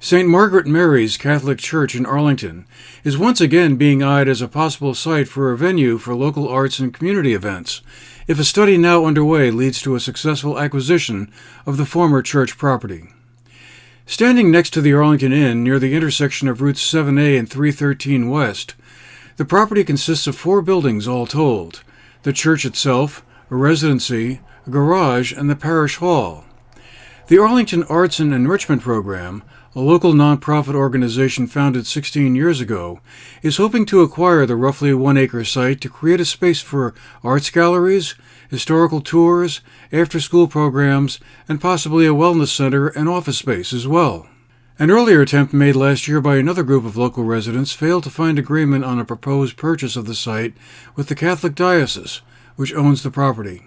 St. Margaret Mary's Catholic Church in Arlington is once again being eyed as a possible site for a venue for local arts and community events, if a study now underway leads to a successful acquisition of the former church property. Standing next to the Arlington Inn near the intersection of Routes 7A and 313 West, the property consists of 4 buildings all told: the church itself, a residency, a garage, and the parish hall. The Arlington Arts and Enrichment Program, a local nonprofit organization founded 16 years ago, is hoping to acquire the roughly 1-acre site to create a space for arts galleries, historical tours, after-school programs, and possibly a wellness center and office space as well. An earlier attempt made last year by another group of local residents failed to find agreement on a proposed purchase of the site with the Catholic Diocese, which owns the property.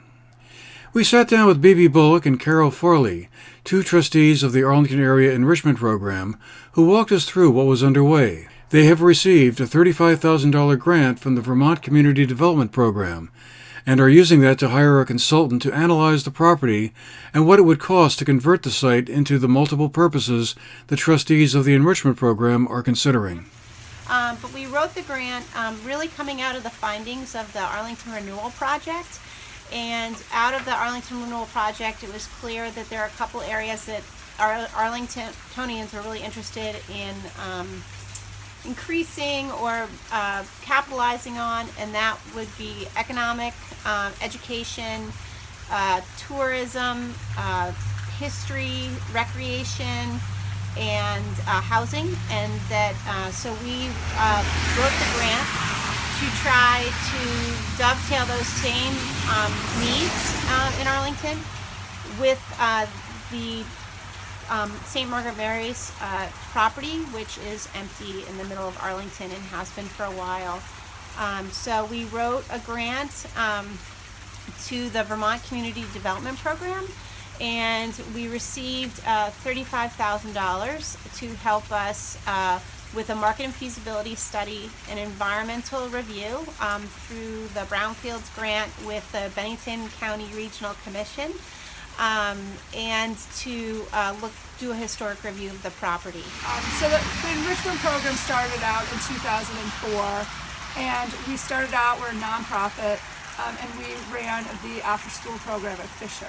We sat down with B.B. Bullock and Carol Farley, 2 trustees of the Arlington Area Enrichment Program, who walked us through what was underway. They have received a $35,000 grant from the Vermont Community Development Program and are using that to hire a consultant to analyze the property and what it would cost to convert the site into the multiple purposes the trustees of the Enrichment Program are considering. But we wrote the grant really coming out of the findings of the Arlington Renewal Project. And out of the Arlington Renewal Project, it was clear that there are a couple areas that Arlingtonians are really interested in increasing or capitalizing on, and that would be economic, education, tourism, history, recreation, and housing. And that so we wrote the grant to try to dovetail those same needs in Arlington with the St. Margaret Mary's property, which is empty in the middle of Arlington and has been for a while. So we wrote a grant to the Vermont Community Development Program, and we received $35,000 to help us with a market and feasibility study, an environmental review through the Brownfields grant with the Bennington County Regional Commission, and to do a historic review of the property. So the enrichment program started out in 2004, and we started out, we're a nonprofit, and we ran the after-school program at Fisher.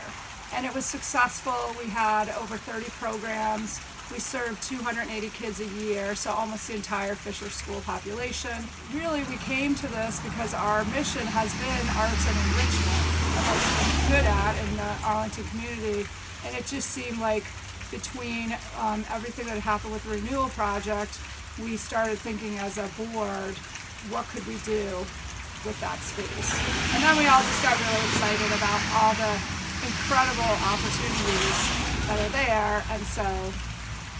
And it was successful. We had over 30 programs. We served 280 kids a year, so almost the entire Fisher school population. Really, we came to this because our mission has been arts and enrichment, and what we've been good at in the Arlington community. And it just seemed like between everything that happened with the Renewal Project, we started thinking as a board, what could we do with that space? And then we all just got really excited about all the incredible opportunities that are there, and so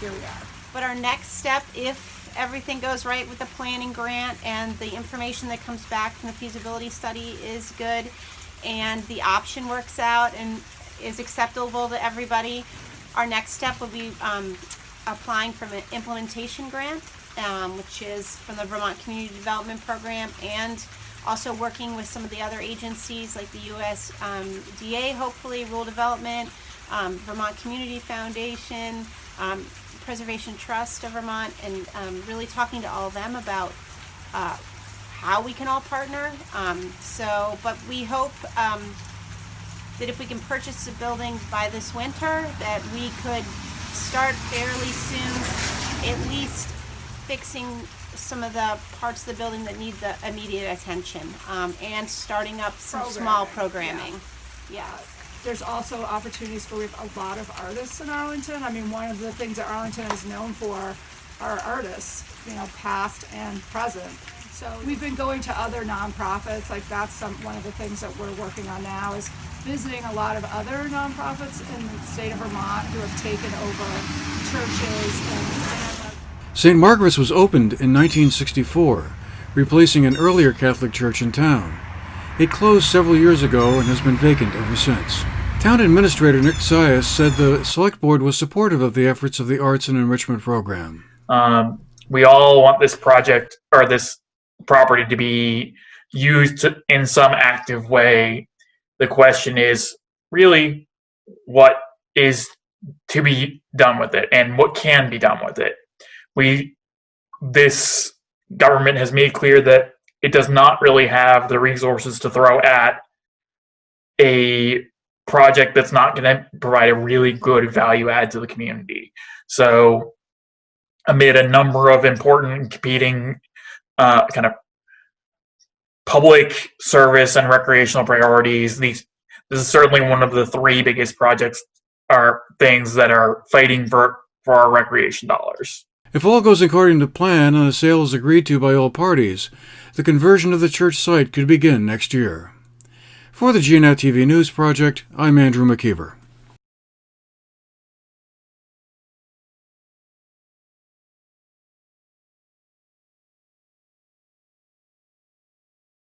here we are. But our next step, if everything goes right with the planning grant and the information that comes back from the feasibility study is good and the option works out and is acceptable to everybody, our next step will be applying for an implementation grant, which is from the Vermont Community Development Program, and also working with some of the other agencies like the USDA, hopefully, Rural Development, Vermont Community Foundation, Preservation Trust of Vermont, and really talking to all of them about how we can all partner. But we hope that if we can purchase the building by this winter, that we could start fairly soon, at least fixing some of the parts of the building that need the immediate attention, and starting up some small programming. Yeah. There's also opportunities for, we have a lot of artists in Arlington. I mean, one of the things that Arlington is known for are artists, past and present. So we've been going to other nonprofits, like that's one of the things that we're working on now, is visiting a lot of other nonprofits in the state of Vermont who have taken over churches and St. Margaret's was opened in 1964, replacing an earlier Catholic church in town. It closed several years ago and has been vacant ever since. Town Administrator Nick Sias said the Select Board was supportive of the efforts of the Arts and Enrichment Program. We all want this project or this property to be used in some active way. The question is really what is to be done with it and what can be done with it. this government has made clear that it does not really have the resources to throw at a project that's not going to provide a really good value add to the community. So, amid a number of important and competing kind of public service and recreational priorities, this is certainly one of the three biggest projects or things that are fighting for our recreation dollars. If all goes according to plan and a sale is agreed to by all parties, the conversion of the church site could begin next year. For the GNAT-TV News Project, I'm Andrew McKeever.